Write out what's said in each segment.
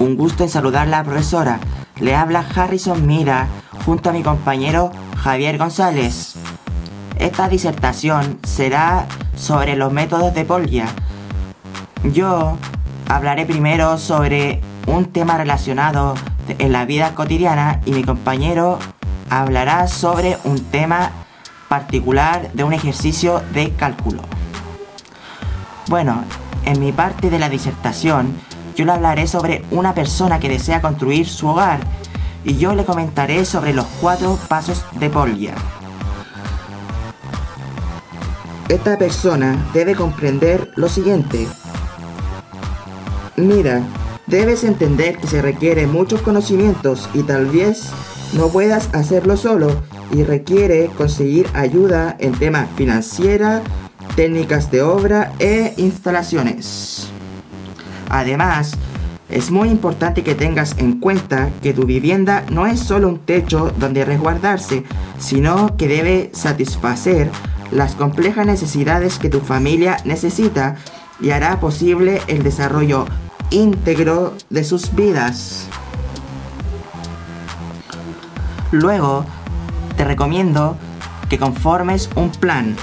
Un gusto en saludarla, profesora. Le habla Harrison Mira junto a mi compañero Javier González. Esta disertación será sobre los métodos de Polya. Yo hablaré primero sobre un tema relacionado en la vida cotidiana y mi compañero hablará sobre un tema particular de un ejercicio de cálculo. Bueno, en mi parte de la disertación yo le hablaré sobre una persona que desea construir su hogar y yo le comentaré sobre los 4 pasos de Polya. Esta persona debe comprender lo siguiente. Mira, debes entender que se requieren muchos conocimientos y tal vez no puedas hacerlo solo y requiere conseguir ayuda en temas financieros, técnicas de obra e instalaciones. Además, es muy importante que tengas en cuenta que tu vivienda no es solo un techo donde resguardarse, sino que debe satisfacer las complejas necesidades que tu familia necesita y hará posible el desarrollo íntegro de sus vidas. Luego, te recomiendo que conformes un plan.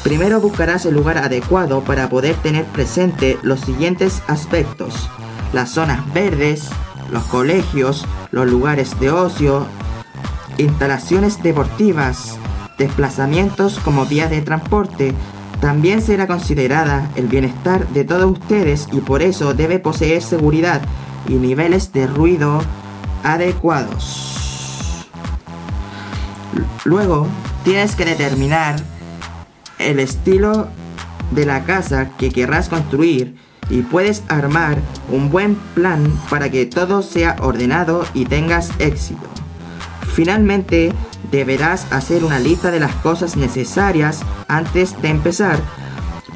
Primero buscarás el lugar adecuado para poder tener presente los siguientes aspectos: las zonas verdes, los colegios, los lugares de ocio, instalaciones deportivas, desplazamientos como vías de transporte. También será considerada el bienestar de todos ustedes y por eso debe poseer seguridad y niveles de ruido adecuados. Luego, tienes que determinar el estilo de la casa que querrás construir y puedes armar un buen plan para que todo sea ordenado y tengas éxito. Finalmente, deberás hacer una lista de las cosas necesarias antes de empezar.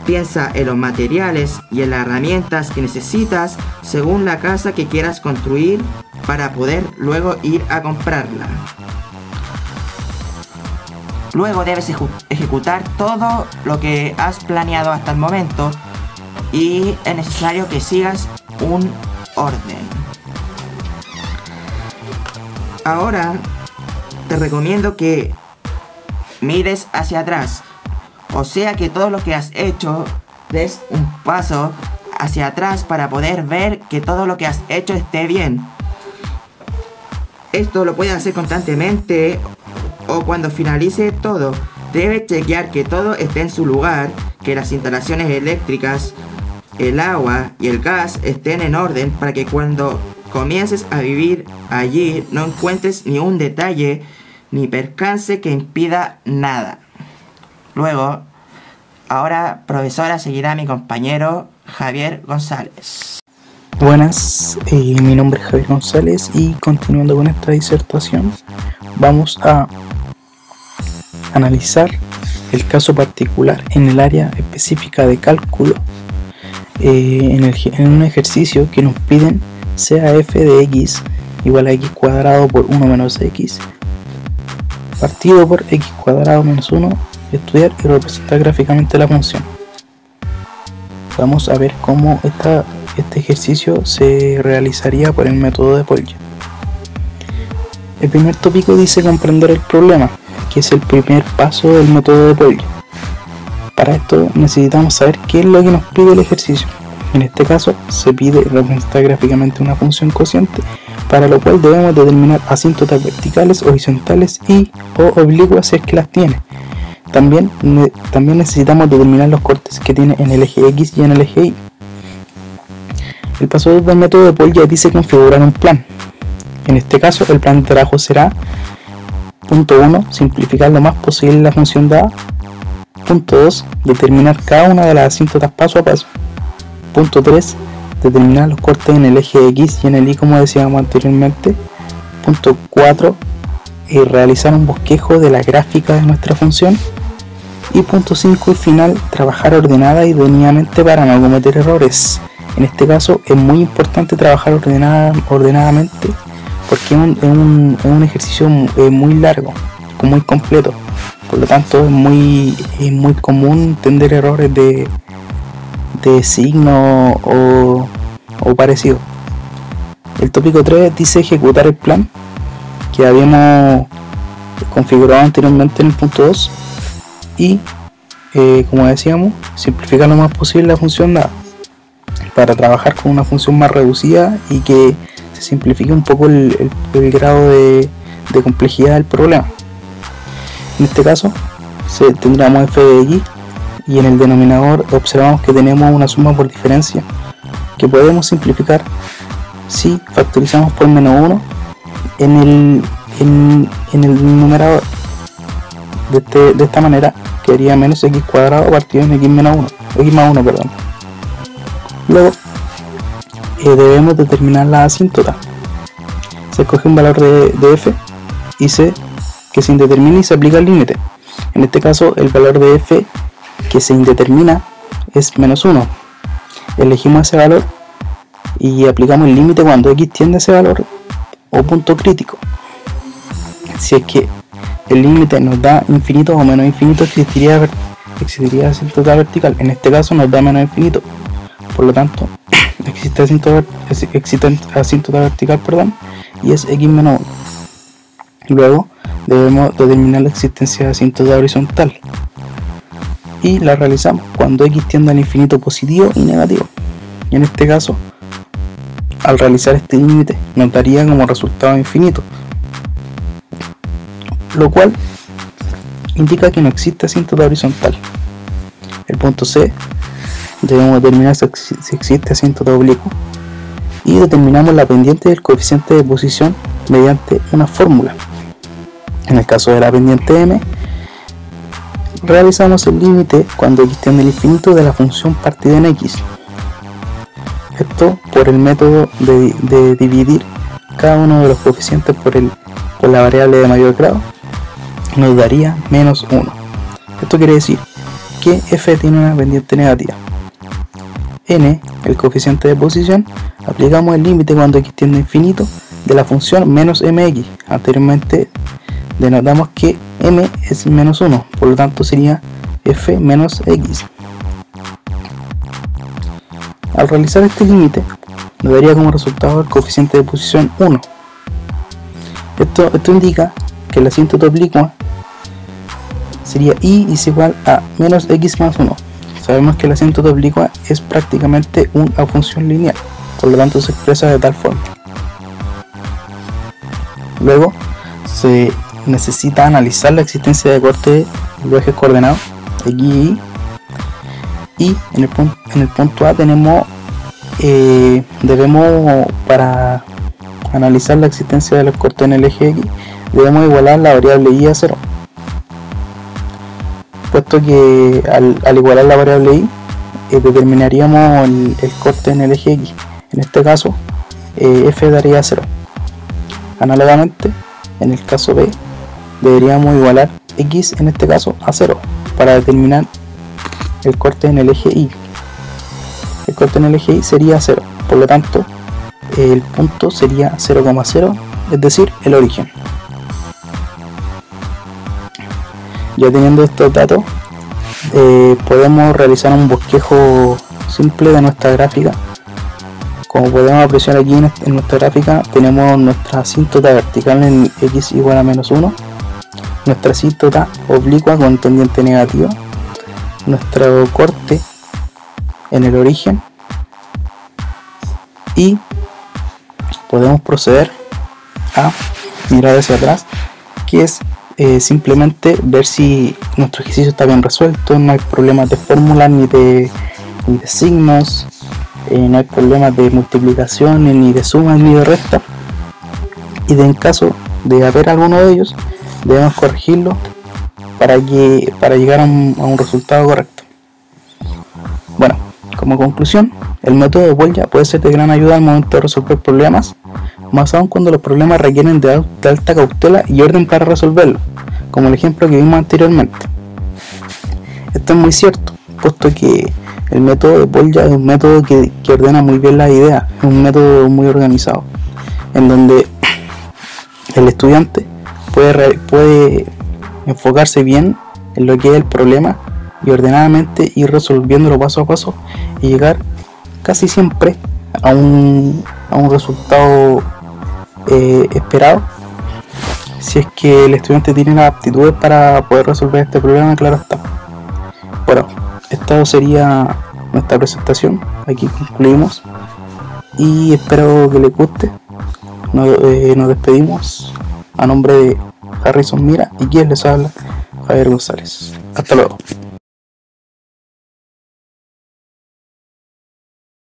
Piensa en los materiales y en las herramientas que necesitas según la casa que quieras construir para poder luego ir a comprarla. Luego debes ejecutar todo lo que has planeado hasta el momento y es necesario que sigas un orden. Ahora te recomiendo que mires hacia atrás, o sea que todo lo que has hecho des un paso hacia atrás para poder ver que todo lo que has hecho esté bien. Esto lo puedes hacer constantemente o cuando finalice todo. Debes chequear que todo esté en su lugar, que las instalaciones eléctricas, el agua y el gas estén en orden para que cuando comiences a vivir allí no encuentres ni un detalle ni percance que impida nada. Luego, ahora profesora, seguirá mi compañero Javier González. Buenas, mi nombre es Javier González y continuando con esta disertación vamos a analizar el caso particular en el área específica de cálculo en un ejercicio que nos piden sea f de x igual a x cuadrado por 1 menos x partido por x cuadrado menos 1, estudiar y representar gráficamente la función. Vamos a ver cómo este ejercicio se realizaría por el método de Polya. El primer tópico dice comprender el problema, que es el primer paso del método de Polya. Para esto necesitamos saber qué es lo que nos pide el ejercicio. En este caso se pide representar gráficamente una función cociente, para lo cual debemos determinar asíntotas verticales, horizontales y o oblicuas si es que las tiene. También necesitamos determinar los cortes que tiene en el eje X y en el eje Y. El paso 2 del método de Polya dice configurar un plan. En este caso el plan de trabajo será: punto 1, simplificar lo más posible la función dada. Punto 2, determinar cada una de las asíntotas paso a paso. Punto 3, determinar los cortes en el eje X y en el Y como decíamos anteriormente. Punto 4, realizar un bosquejo de la gráfica de nuestra función. Y punto 5 y final, trabajar ordenada y detenidamente para no cometer errores. En este caso es muy importante trabajar ordenadamente porque es un ejercicio muy largo, muy completo. Por lo tanto es muy común tener errores de signo o parecido. El tópico 3 dice ejecutar el plan que habíamos configurado anteriormente en el punto 2 y como decíamos, simplificar lo más posible la función dada para trabajar con una función más reducida y que se simplifique un poco el grado de complejidad del problema. En este caso tendríamos f de x y en el denominador observamos que tenemos una suma por diferencia que podemos simplificar si factorizamos por menos 1 en el numerador. De esta manera quedaría menos x cuadrado partido en x menos 1, x más 1, perdón. Luego debemos determinar la asíntota. Se escoge un valor de f y se indetermina y se aplica el límite. En este caso el valor de f que se indetermina es menos 1. Elegimos ese valor y aplicamos el límite cuando x tiende a ese valor o punto crítico. Si es que el límite nos da infinito o menos infinito, existiría asíntota vertical. En este caso nos da menos infinito, por lo tanto existe asíntota vertical, y es x menos 1. Luego debemos determinar la existencia de asíntota horizontal y la realizamos cuando x tiende al infinito positivo y negativo. Y en este caso, al realizar este límite, nos daría como resultado infinito, lo cual indica que no existe asíntota horizontal. El punto C, debemos determinar si existe asíntota oblicua y determinamos la pendiente del coeficiente de posición mediante una fórmula. En el caso de la pendiente m, realizamos el límite cuando x tiende al infinito de la función partida en x. Esto por el método de dividir cada uno de los coeficientes por la variable de mayor grado nos daría menos 1. Esto quiere decir que f tiene una pendiente negativa. N, el coeficiente de posición, aplicamos el límite cuando x tiende a infinito de la función menos mx. Anteriormente denotamos que m es menos 1, por lo tanto sería f menos x. Al realizar este límite nos daría como resultado el coeficiente de posición 1. Esto indica que la asíntota oblicua sería y es igual a menos x más 1. Sabemos que la asíntota oblicua es prácticamente una función lineal, por lo tanto se expresa de tal forma. Luego se necesita analizar la existencia de corte de los ejes coordenados x y en el punto A debemos para analizar la existencia de los cortes en el eje x debemos igualar la variable y a 0, puesto que al igualar la variable y determinaríamos el corte en el eje x. En este caso f daría 0. Análogamente, en el caso B deberíamos igualar x en este caso a 0 para determinar el corte en el eje y. El corte en el eje y sería 0, por lo tanto el punto sería 0,0, es decir, el origen. Ya teniendo estos datos, podemos realizar un bosquejo simple de nuestra gráfica. Como podemos apreciar aquí en nuestra gráfica, tenemos nuestra asíntota vertical en x igual a menos 1, nuestra asíntota oblicua con pendiente negativa, nuestro corte en el origen, y podemos proceder a mirar hacia atrás, que es simplemente ver si nuestro ejercicio está bien resuelto, no hay problemas de fórmulas ni de signos, no hay problemas de multiplicaciones, ni de sumas, ni de restas, y en caso de haber alguno de ellos debemos corregirlo para llegar a un resultado correcto. Bueno, como conclusión, el método de Polya puede ser de gran ayuda al momento de resolver problemas, más aún cuando los problemas requieren de alta cautela y orden para resolverlos, como el ejemplo que vimos anteriormente. Esto es muy cierto, puesto que el método de Polya es un método que ordena muy bien las ideas, es un método muy organizado, en donde el estudiante puede enfocarse bien en lo que es el problema y ordenadamente ir resolviéndolo paso a paso y llegar casi siempre a un a un resultado esperado, si es que el estudiante tiene las aptitudes para poder resolver este problema, claro está. Bueno, esta sería nuestra presentación, aquí concluimos y espero que les guste. Nos despedimos a nombre de Harrison Mira y quien les habla, Javier González. Hasta luego.